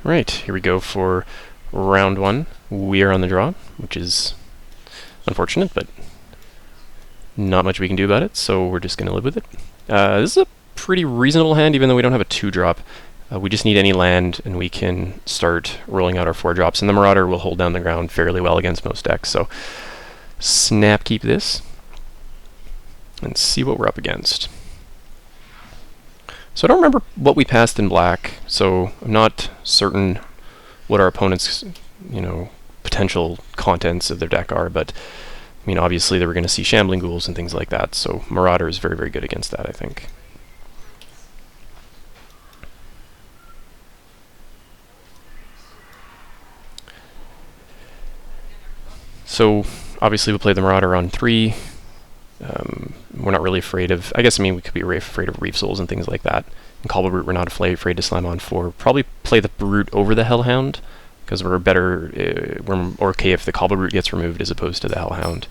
Right, here we go for round one. We are on the draw, which is unfortunate, but not much we can do about it, so we're just going to live with it. This is a pretty reasonable hand, even though we don't have a 2-drop. We just need any land, and we can start rolling out our 4-drops, and the Marauder will hold down the ground fairly well against most decks, so snap keep this, and see what we're up against. So I don't remember what we passed in black, so I'm not certain what our opponent's, potential contents of their deck are, but I mean, obviously they were going to see Shambling Ghouls and things like that, so Marauder is very, very good against that, I think. So obviously we play the Marauder on 3. We're not really afraid of, we could be afraid of Reef Souls and things like that. In Cobble Brute, we're not afraid to slam on 4. Probably play the Brute over the Hellhound, because we're okay if the Cobble Brute gets removed as opposed to the Hellhound.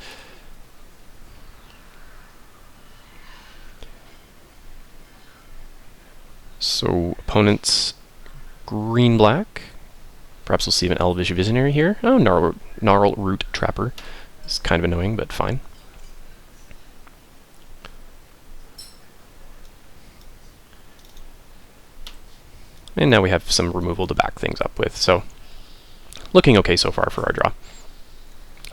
So opponent's green-black. Perhaps we'll see an Elvish Visionary here. Oh, Gnarl Root Trapper. It's kind of annoying, but fine. And now we have some removal to back things up with, so looking okay so far for our draw.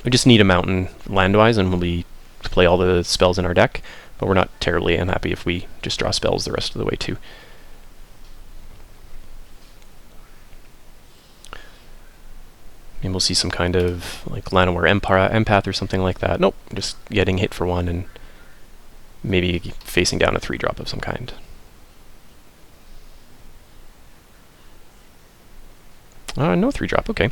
We just need a mountain land-wise, and we'll be to play all the spells in our deck, but we're not terribly unhappy if we just draw spells the rest of the way too. And we'll see some kind of like Llanowar Empath or something like that. Nope, just getting hit for 1 and maybe facing down a 3-drop of some kind. No 3-drop, okay.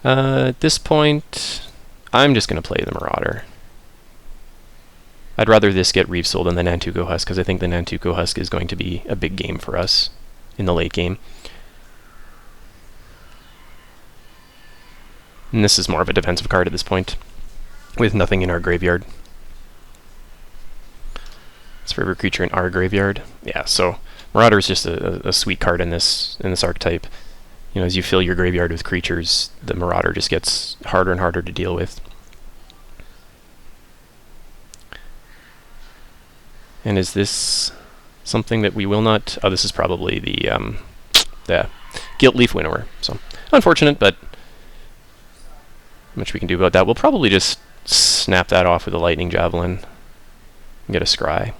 At this point, I'm just going to play the Marauder. I'd rather this get Reef Soul than the Nantuko Husk, because I think the Nantuko Husk is going to be a big game for us in the late game. And this is more of a defensive card at this point, with nothing in our graveyard. It's favorite creature in our graveyard. Yeah, so Marauder is just a sweet card in this archetype. As you fill your graveyard with creatures, the Marauder just gets harder and harder to deal with. And is this something that we will not... Oh, this is probably the Gilt Leaf Winnower. So, unfortunate, but not much we can do about that. We'll probably just snap that off with a Lightning Javelin and get a Scry.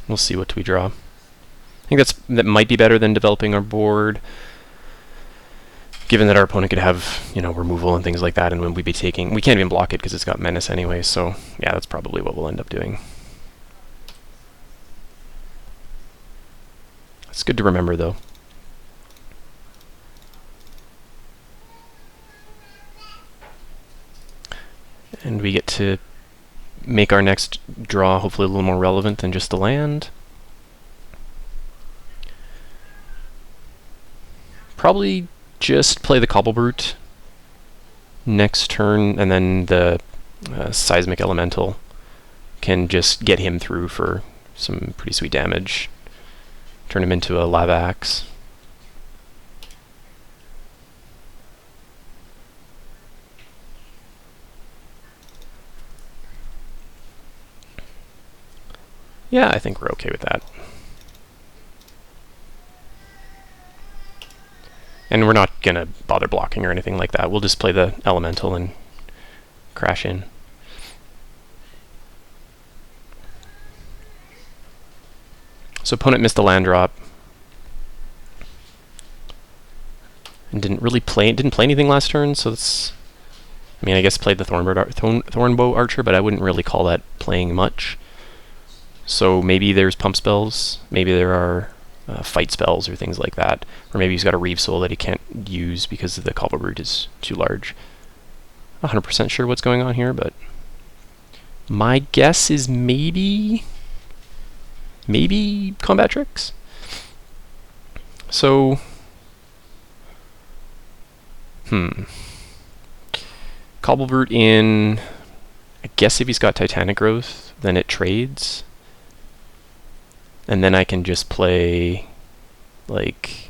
We'll see what we draw. I think that might be better than developing our board, given that our opponent could have, removal and things like that, and when we'd be taking... We can't even block it because it's got Menace anyway, so yeah, that's probably what we'll end up doing. It's good to remember, though. And we get to make our next draw hopefully a little more relevant than just the land. Probably just play the Cobble Brute next turn, and then the Seismic Elemental can just get him through for some pretty sweet damage. Turn him into a Lava Axe. Yeah, I think we're okay with that. And we're not going to bother blocking or anything like that. We'll just play the Elemental and crash in. So opponent missed a land drop. And didn't play anything last turn, so that's... I guess played the Thornbow Archer, but I wouldn't really call that playing much. So maybe there's pump spells, maybe there are fight spells or things like that, or maybe he's got a Reef Soul that he can't use because the Cobble Brute is too large. 100% sure what's going on here, but my guess is maybe Combat Tricks. So, Cobble Brute in, I guess if he's got Titanic Growth, then it trades. And then I can just play, like,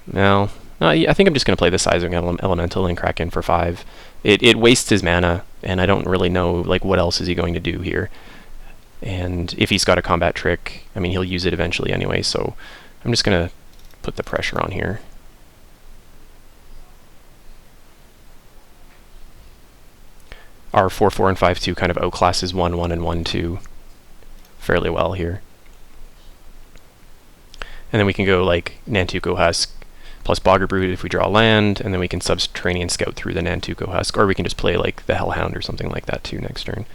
no, I think I'm just going to play the Sizing Elemental and crack in for 5. It wastes his mana, and I don't really know, like, what else is he going to do here. And if he's got a combat trick, I mean, he'll use it eventually anyway, so I'm just going to put the pressure on here. Our 4/4 and 5/2 kind of outclasses 1/1 and 1/2 fairly well here. And then we can go like Nantuko Husk plus Bogger Brute if we draw land, and then we can Subterranean Scout through the Nantuko Husk, or we can just play like the Hellhound or something like that too next turn.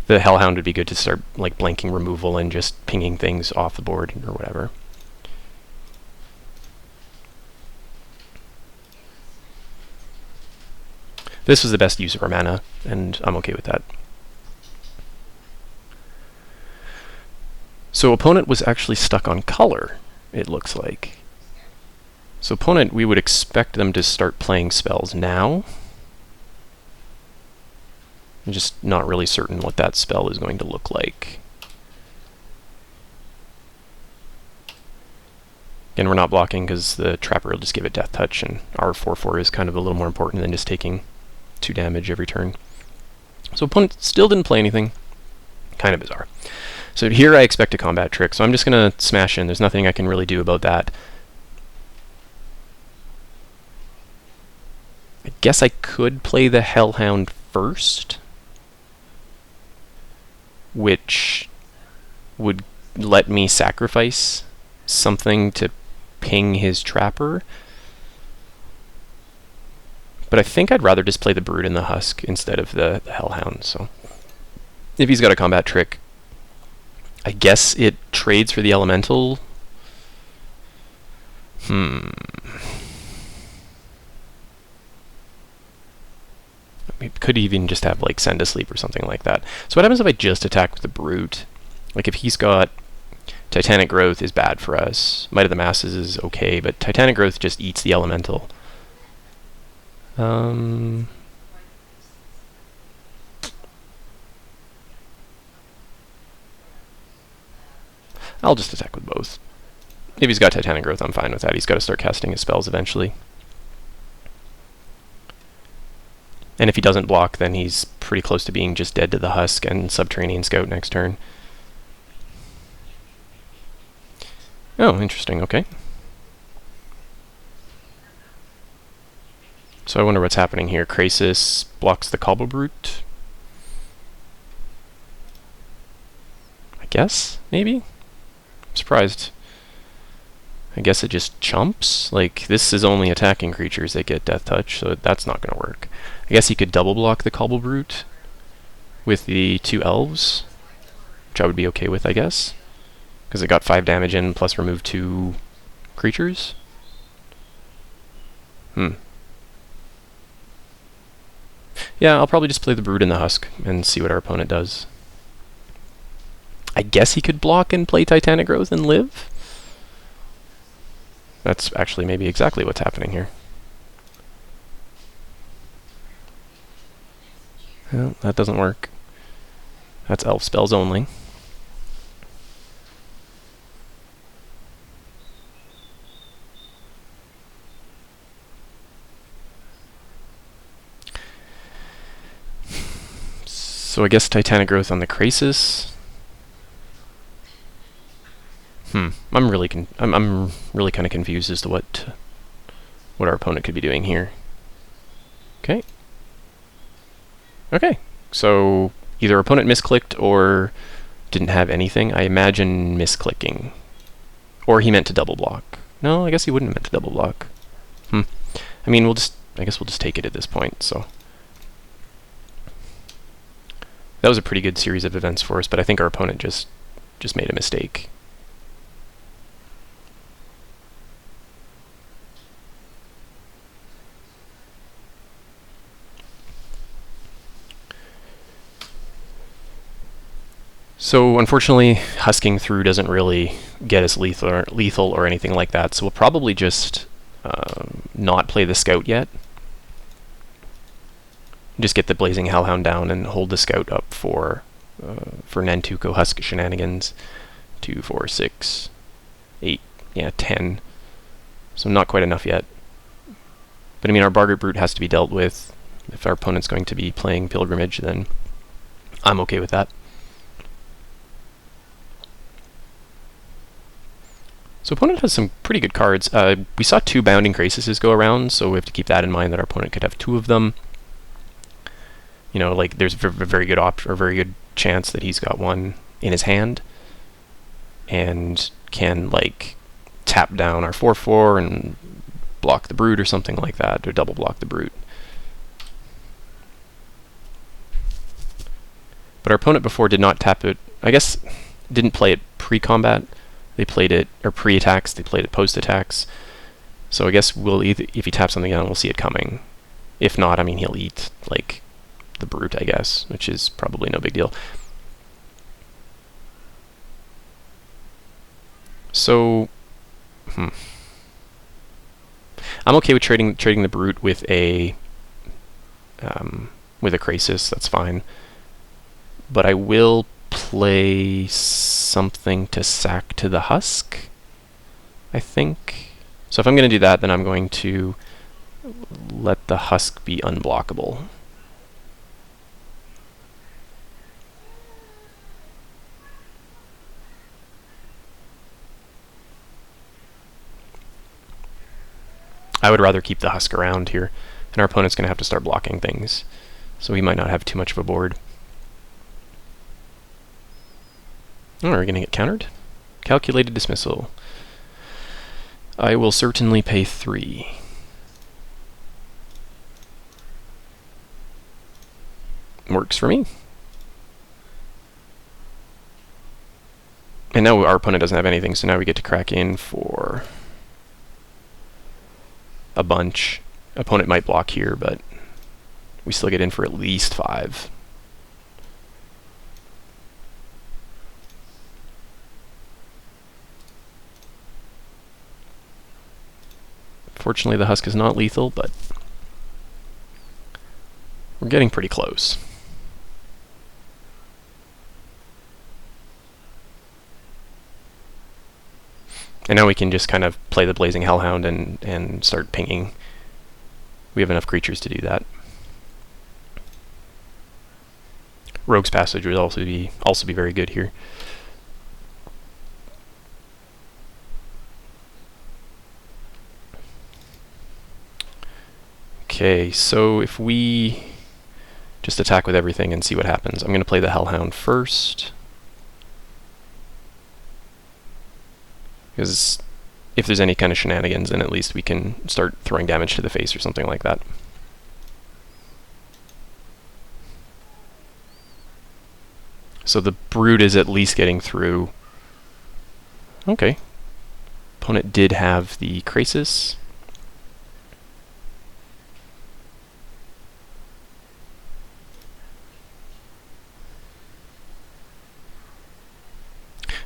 The Hellhound would be good to start like blanking removal and just pinging things off the board or whatever. This was the best use of our mana, and I'm okay with that. So opponent was actually stuck on color, it looks like. So opponent, we would expect them to start playing spells now. I'm just not really certain what that spell is going to look like. Again, we're not blocking because the Trapper will just give it Death Touch, and our 4/4 is kind of a little more important than just taking 2 damage every turn. So opponent still didn't play anything. Kind of bizarre. So here I expect a combat trick, so I'm just going to smash in. There's nothing I can really do about that. I guess I could play the Hellhound first, which would let me sacrifice something to ping his Trapper. But I think I'd rather just play the Brood and the Husk instead of the Hellhound. So if he's got a combat trick, I guess it trades for the Elemental. It could even just have like Send to Sleep or something like that. So what happens if I just attack with the Brute? Like if he's got Titanic Growth is bad for us. Might of the Masses is okay, but Titanic Growth just eats the Elemental. I'll just attack with both. If he's got Titanic Growth, I'm fine with that. He's got to start casting his spells eventually. And if he doesn't block, then he's pretty close to being just dead to the Husk and Subterranean Scout next turn. Oh, interesting, okay. So I wonder what's happening here. Krasis blocks the Cobble Brute. I guess, maybe? I'm surprised. I guess it just chumps? Like, this is only attacking creatures that get Death Touch, so that's not going to work. I guess he could double block the Cobble Brute with the 2 Elves, which I would be okay with, I guess. Because it got 5 damage in, plus remove 2 creatures. Yeah, I'll probably just play the Brood and the Husk and see what our opponent does. I guess he could block and play Titanic Growth and live? That's actually maybe exactly what's happening here. Well, that doesn't work. That's elf spells only. So I guess Titanic Growth on the Krasis. I'm really kind of confused as to what our opponent could be doing here. Okay. Okay. So either opponent misclicked or didn't have anything. I imagine misclicking. Or he meant to double block. No, I guess he wouldn't have meant to double block. I mean, I guess we'll just take it at this point, so. That was a pretty good series of events for us, but I think our opponent just made a mistake. So unfortunately, husking through doesn't really get us lethal or anything like that, so we'll probably just not play the Scout yet. just get the Blazing Hellhound down and hold the scout up for Nantuko Husk shenanigans. 2, 4, 6, 8, yeah, 10. So not quite enough yet. But I mean, our Bargurt Brute has to be dealt with. If our opponent's going to be playing Pilgrimage, then I'm okay with that. So opponent has some pretty good cards. We saw 2 Bounding Crasises go around, so we have to keep that in mind, that our opponent could have 2 of them. You know, like there's a very good option, or very good chance that he's got one in his hand and can like tap down our 4/4 and block the Brute or something like that, or double block the Brute. But our opponent before did not tap it. I guess didn't play it pre-combat. They played it, or pre-attacks, they played it post-attacks. So I guess we'll either, if he taps something down, we'll see it coming. If not, I mean, he'll eat, like, the Brute, I guess, which is probably no big deal. So, I'm okay with trading the Brute with a Krasis, that's fine. But I will play something to sack to the Husk, I think. So if I'm going to do that, then I'm going to let the Husk be unblockable. I would rather keep the Husk around here, and our opponent's going to have to start blocking things, so he might not have too much of a board. Oh, we're going to get countered. Calculated dismissal. I will certainly pay 3. Works for me. And now our opponent doesn't have anything, so now we get to crack in for a bunch. Opponent might block here, but we still get in for at least 5. Fortunately, the Husk is not lethal, but we're getting pretty close. And now we can just kind of play the Blazing Hellhound and start pinging. We have enough creatures to do that. Rogue's Passage would also be very good here. Okay, so if we just attack with everything and see what happens. I'm going to play the Hellhound first, because if there's any kind of shenanigans, then at least we can start throwing damage to the face or something like that. So the Brute is at least getting through. Okay. Opponent did have the Krasis.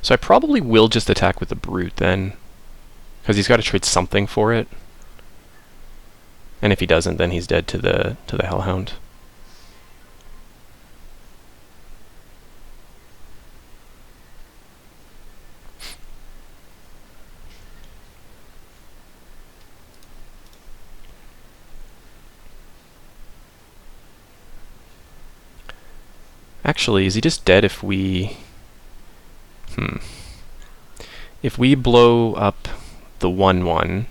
So I probably will just attack with the Brute then, because he's got to trade something for it. And if he doesn't, then he's dead to the Hellhound. Actually, is he just dead if we... If we blow up the 1/1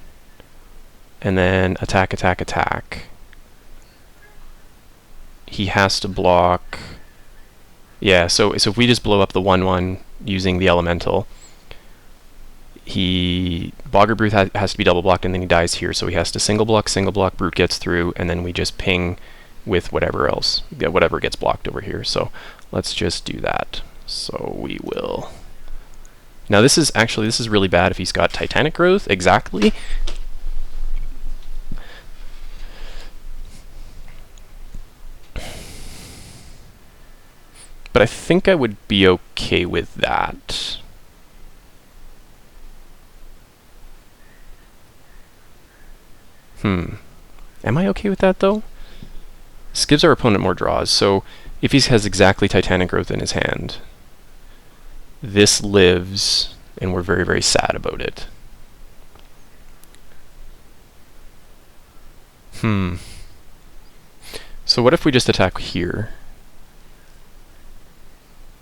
and then attack, attack, attack, he has to block... Yeah, so if we just blow up the 1/1 using the Elemental, Bogger Brute has to be double blocked, and then he dies here, so he has to single block, Brute gets through, and then we just ping with whatever else, whatever gets blocked over here. So let's just do that. So we will... Now this is really bad if he's got Titanic Growth, exactly. But I think I would be okay with that. Am I okay with that though? This gives our opponent more draws. So if he has exactly Titanic Growth in his hand, this lives, and we're very, very sad about it. So what if we just attack here?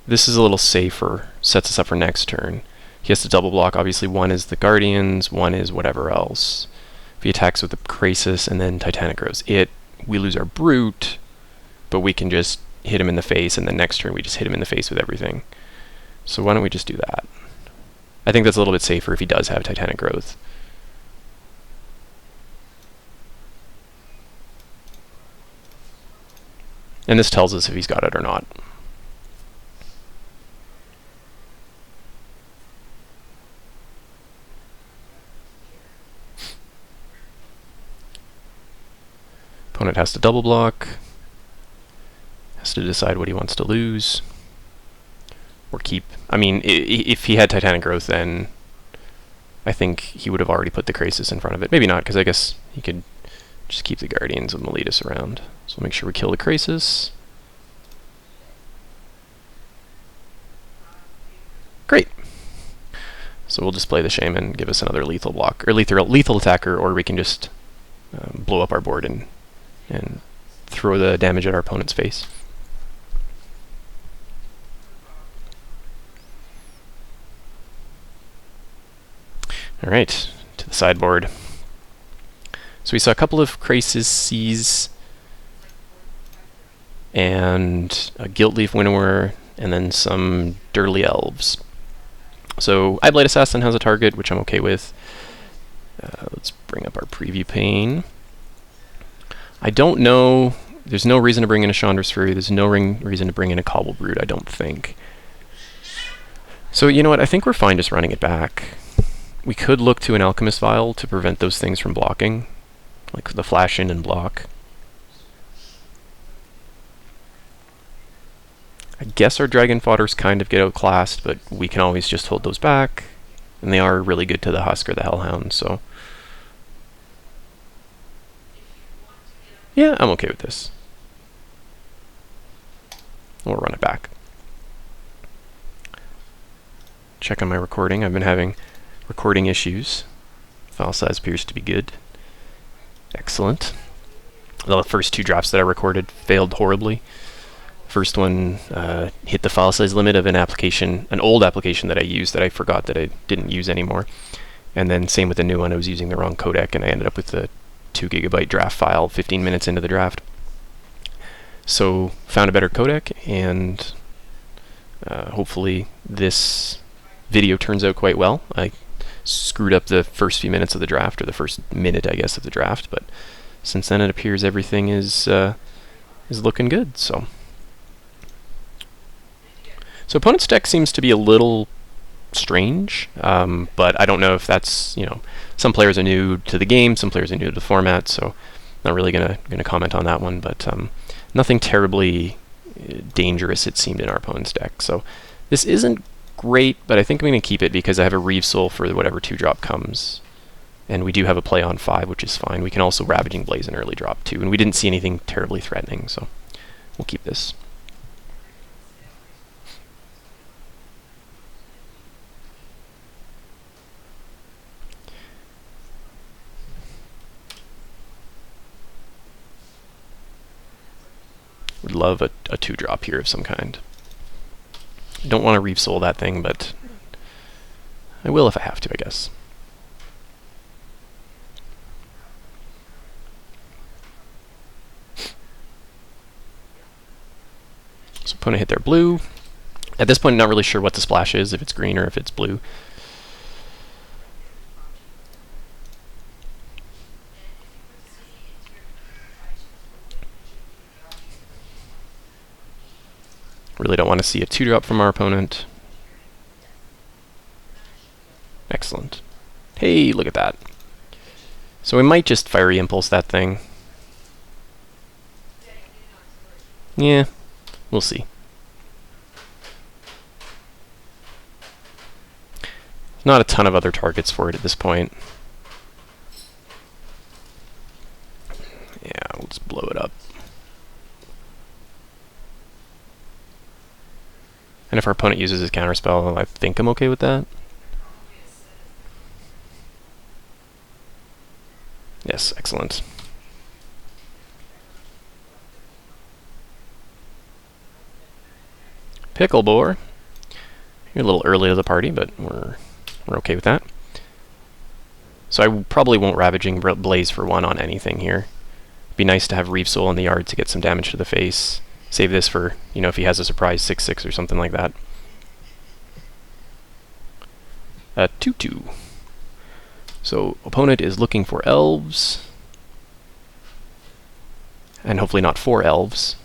This is a little safer, sets us up for next turn. He has to double block. Obviously, one is the Guardians, one is whatever else. If he attacks with the Krasis and then Titanic Grows we lose our Brute, but we can just hit him in the face, and then next turn we just hit him in the face with everything. So why don't we just do that? I think that's a little bit safer if he does have Titanic Growth. And this tells us if he's got it or not. Opponent has to double block, has to decide what he wants to lose, or keep. I mean, if he had Titanic Growth, then I think he would have already put the Krasis in front of it. Maybe not, because I guess he could just keep the Guardians with Miletus around. So make sure we kill the Krasis. Great. So we'll display the Shaman, give us another lethal block, or lethal attacker, or we can just blow up our board and throw the damage at our opponent's face. Alright, to the sideboard. So we saw a couple of Krasis and a Guiltleaf Winnower, and then some Dirtly Elves. So Eyeblight Assassin has a target, which I'm okay with. Let's bring up our preview pane. I don't know. There's no reason to bring in a Chandra's Fury. There's no reason to bring in a Cobble Brood, I don't think. So you know what? I think we're fine just running it back. We could look to an Alchemist Vial to prevent those things from blocking, like the flash in and block. I guess our Dragon Fodders kind of get outclassed, but we can always just hold those back, and they are really good to the Husk or the Hellhound, so yeah, I'm okay with this. We'll run it back. Check on my recording. I've been having recording issues. File size appears to be good. Excellent. The first two drafts that I recorded failed horribly. First one hit the file size limit of an old application that I used that I forgot that I didn't use anymore. And then same with the new one, I was using the wrong codec and I ended up with the 2 GB draft file 15 minutes into the draft. So found a better codec, and hopefully this video turns out quite well. I screwed up the first few minutes of the draft, or the first minute, I guess, of the draft, but since then it appears everything is looking good. So opponent's deck seems to be a little strange, but I don't know if that's, some players are new to the game, some players are new to the format, so not really gonna comment on that one, but nothing terribly dangerous, it seemed, in our opponent's deck. So this isn't great, but I think I'm going to keep it because I have a Reeve Soul for whatever 2-drop comes. And we do have a play on 5, which is fine. We can also Ravaging Blaze an early drop too, and we didn't see anything terribly threatening, so we'll keep this. Would love a 2-drop here of some kind. Don't want to Reeve Soul that thing, but I will if I have to, I guess. So opponent hit their blue. At this point, I'm not really sure what the splash is, if it's green or if it's blue. Really don't want to see a 2-drop from our opponent. Excellent. Hey, look at that. So we might just Fiery Impulse that thing. Yeah, we'll see. Not a ton of other targets for it at this point. Yeah, we'll just blow it up. And if our opponent uses his counterspell, I think I'm okay with that. Yes, excellent. Picklebore. You're a little early to the party, but we're okay with that. So I probably won't Ravaging Blaze for 1 on anything here. It'd be nice to have Reeve Soul in the yard to get some damage to the face. Save this for, you know, if he has a surprise 6/6 or something like that. 2/2. So opponent is looking for elves. And hopefully not 4 elves.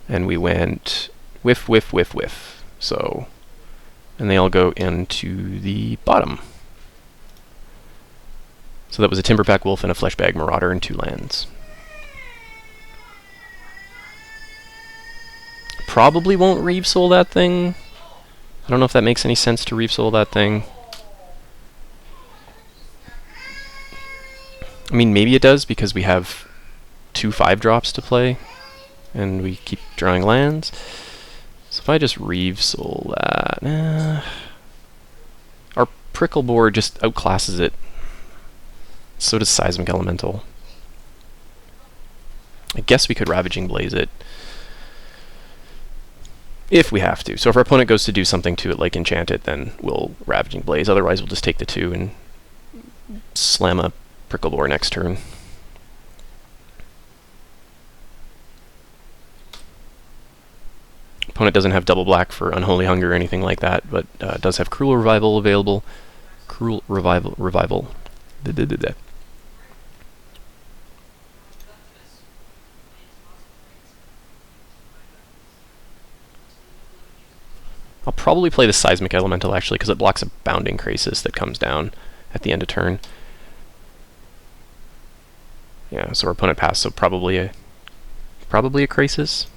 And we went whiff, whiff, whiff, whiff. So, and they all go into the bottom. So that was a Timberpack Wolf and a Fleshbag Marauder and 2 lands. Probably won't Reeve Soul that thing. I don't know if that makes any sense to Reeve Soul that thing. I mean, maybe it does because we have 2 5-drops to play, and we keep drawing lands. So if I just Reeve Soul that, our Pricklebore just outclasses it. So does Seismic Elemental. I guess we could Ravaging Blaze it if we have to. So if our opponent goes to do something to it, like enchant it, then we'll Ravaging Blaze. Otherwise, we'll just take the 2 and slam a Pricklebore next turn. Opponent doesn't have double black for Unholy Hunger or anything like that, but does have Cruel Revival available. Cruel Revival. I'll probably play the Seismic Elemental actually, because it blocks a Bounding Krasis that comes down at the end of turn. Yeah, so our opponent passed, so probably a Krasis.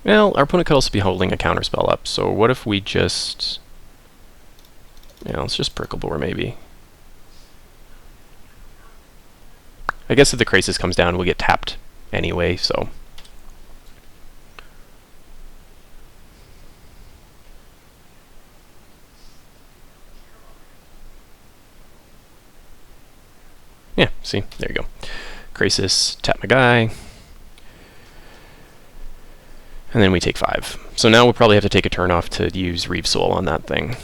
Well, our opponent could also be holding a counterspell up, so what if we just... Yeah, let's just Pricklebore maybe. I guess if the Krasis comes down, we'll get tapped anyway, so... Yeah, see? There you go. Krasis, tap my guy. And then we take 5. So now we'll probably have to take a turn off to use Reeve Soul on that thing.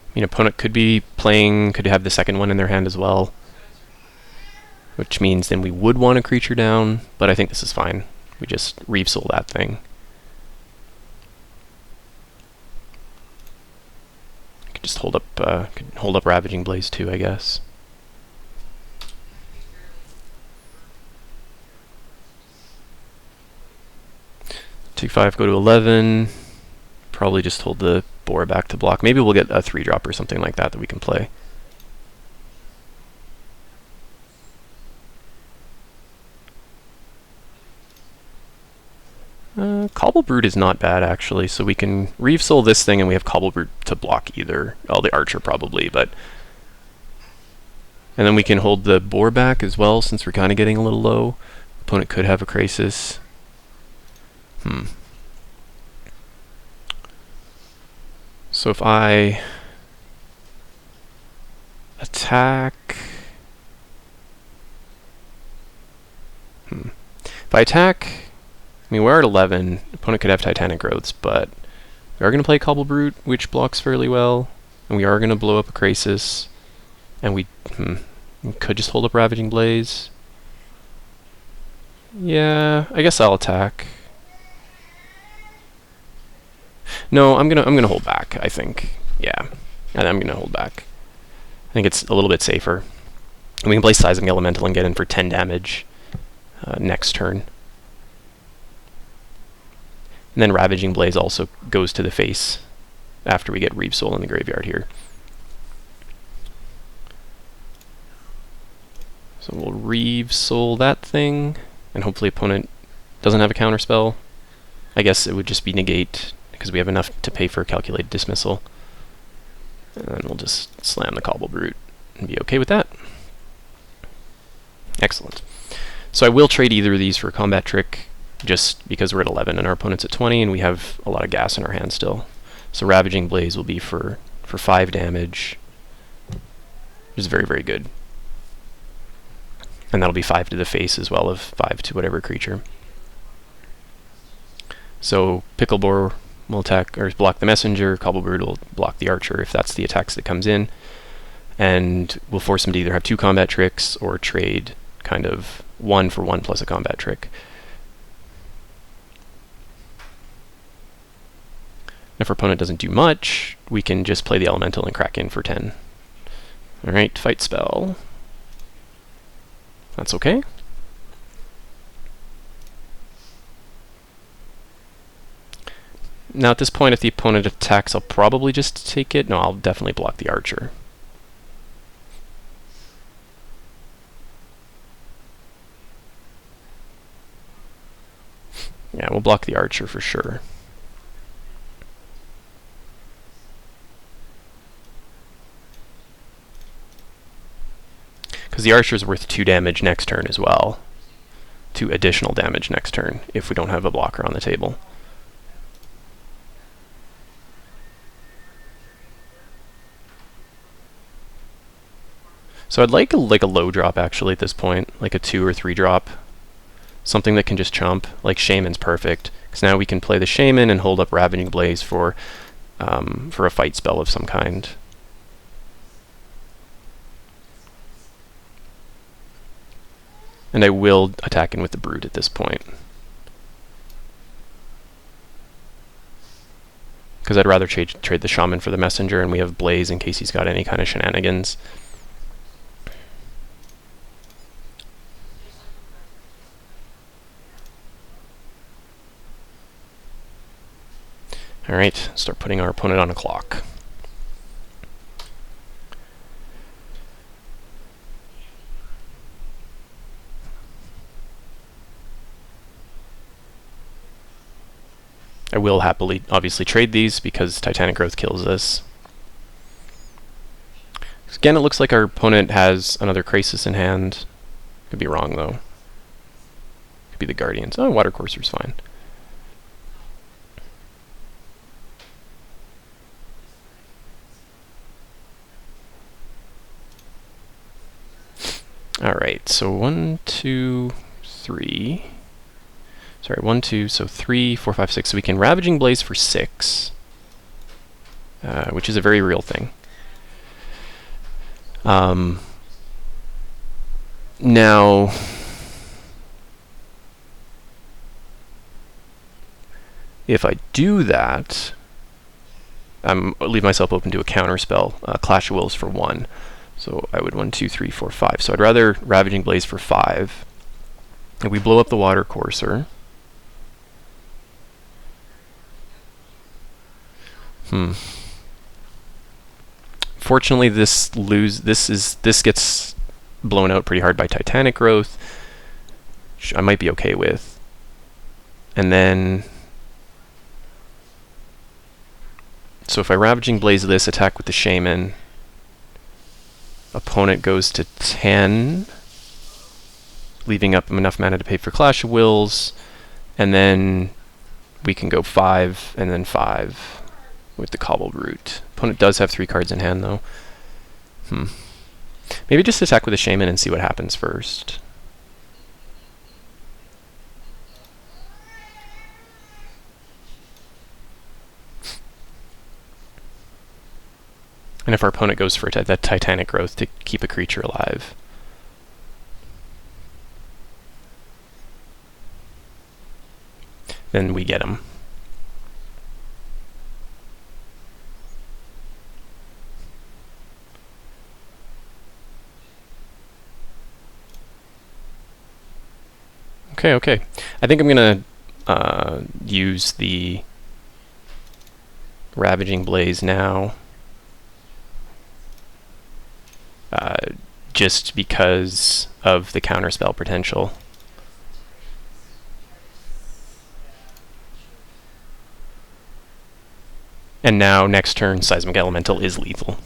I mean, opponent could be playing, could have the second one in their hand as well. Which means then we would want a creature down, but I think this is fine. We just Reeve Soul that thing. Could just hold up Ravaging Blaze too, I guess. Take 5, go to 11. Probably just hold the Boar back to block. Maybe we'll get a 3-drop or something like that we can play. Cobblebrute is not bad, actually, so we can Reeve Soul this thing, and we have Cobblebrute to block either. Oh, the Archer probably, but... And then we can hold the Boar back as well, since we're kind of getting a little low. Opponent could have a Krasis. So if I... attack... If I attack... I mean, we're at 11. Opponent could have Titanic Growths, but we are going to play Cobblebrute, which blocks fairly well, and we are going to blow up a Krasis, and we could just hold up Ravaging Blaze. Yeah, I guess I'll attack. No, I'm gonna hold back, I think. Yeah, and I'm gonna hold back. I think it's a little bit safer. And we can play Seismic Elemental and get in for 10 damage next turn. And then Ravaging Blaze also goes to the face after we get Reeve Soul in the graveyard here. So we'll Reeve Soul that thing, and hopefully opponent doesn't have a counterspell. I guess it would just be negate, because we have enough to pay for calculated dismissal. And then we'll just slam the Cobble Brute and be okay with that. Excellent. So I will trade either of these for a combat trick, just because we're at 11 and our opponent's at 20, and we have a lot of gas in our hand still. So Ravaging Blaze will be for 5 damage, which is very, very good. And that'll be 5 to the face as well, of 5 to whatever creature. So Picklebore will attack or block the messenger, Cobble Brute will block the archer if that's the attacks that comes in, and we'll force him to either have 2 combat tricks or trade kind of 1 for 1 plus a combat trick. If our opponent doesn't do much, we can just play the elemental and crack in for 10. Alright, fight spell. That's okay. Now at this point, if the opponent attacks, I'll probably just take it. No, I'll definitely block the archer. Yeah, we'll block the archer for sure. Because the archer is worth 2 damage next turn as well. 2 additional damage next turn if we don't have a blocker on the table. So I'd like a low drop actually at this point, like a 2 or 3 drop. Something that can just chump, like Shaman's perfect. Because now we can play the Shaman and hold up Ravaging Blaze for a fight spell of some kind. And I will attack in with the Brute at this point. Because I'd rather trade the Shaman for the Messenger, and we have Blaze in case he's got any kind of shenanigans. Alright, start putting our opponent on a clock. I will happily, obviously, trade these because Titanic Growth kills us. Again, it looks like our opponent has another Krasis in hand. Could be wrong, though. Could be the Guardians. Oh, Water Courser's fine. Alright, so 1, 2, 3... Sorry, 1, 2, so 3, 4, 5, 6. So we can Ravaging Blaze for 6, which is a very real thing. Now, if I do that, I'll leave myself open to a counter spell, Clash of Wills for 1. So I would 1, 2, 3, 4, 5. So I'd rather Ravaging Blaze for 5. If we blow up the Water Courser. Fortunately, this gets blown out pretty hard by Titanic Growth, which I might be okay with. And then, so if I Ravaging Blaze this, attack with the Shaman, opponent goes to 10, leaving up enough mana to pay for Clash of Wills, and then we can go 5 and then 5 with the Cobble Brute. Opponent does have 3 cards in hand, though. Maybe just attack with the Shaman and see what happens first. And if our opponent goes for that Titanic Growth to keep a creature alive. Then we get him. Okay. I think I'm going to use the Ravaging Blaze now. just because of the counterspell potential. And now, next turn, Seismic Elemental is lethal.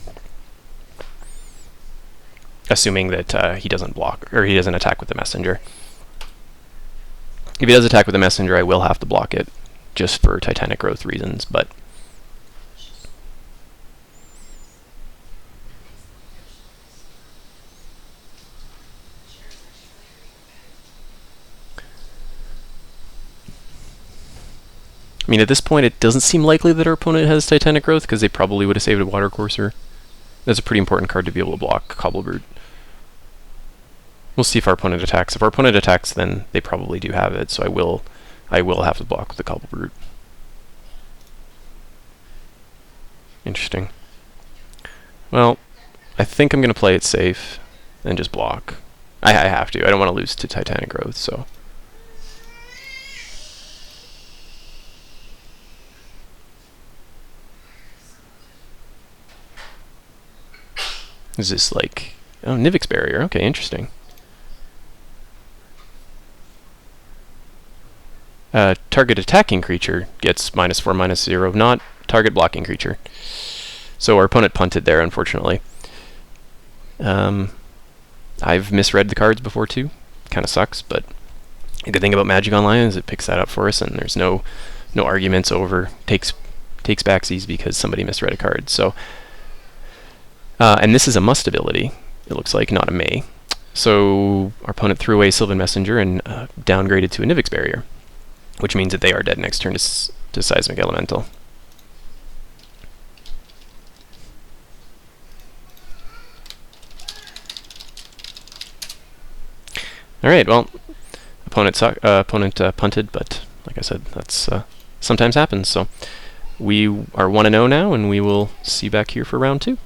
Assuming that he doesn't block, or he doesn't attack with the Messenger. If he does attack with the Messenger, I will have to block it, just for Titanic Growth reasons, but... I mean, at this point, it doesn't seem likely that our opponent has Titanic Growth, because they probably would have saved a Water Courser. That's a pretty important card to be able to block Cobble Brute. We'll see if our opponent attacks. If our opponent attacks, then they probably do have it, so I will have to block with the Cobble Brute. Interesting. Well, I think I'm going to play it safe and just block. I have to. I don't want to lose to Titanic Growth, so... Is this like... Oh, Nivix Barrier. Okay, interesting. Target attacking creature gets -4/-0, not target blocking creature. So our opponent punted there, unfortunately. I've misread the cards before too. Kind of sucks, but the good thing about Magic Online is it picks that up for us, and there's no arguments over takes backsies because somebody misread a card. So, and this is a must ability. It looks like, not a may. So our opponent threw away Sylvan Messenger and downgraded to a Nivix Barrier, which means that they are dead next turn to Seismic Elemental. Alright, well, opponent punted, but like I said, that's sometimes happens. So we are 1-0 now, and we will see you back here for round 2.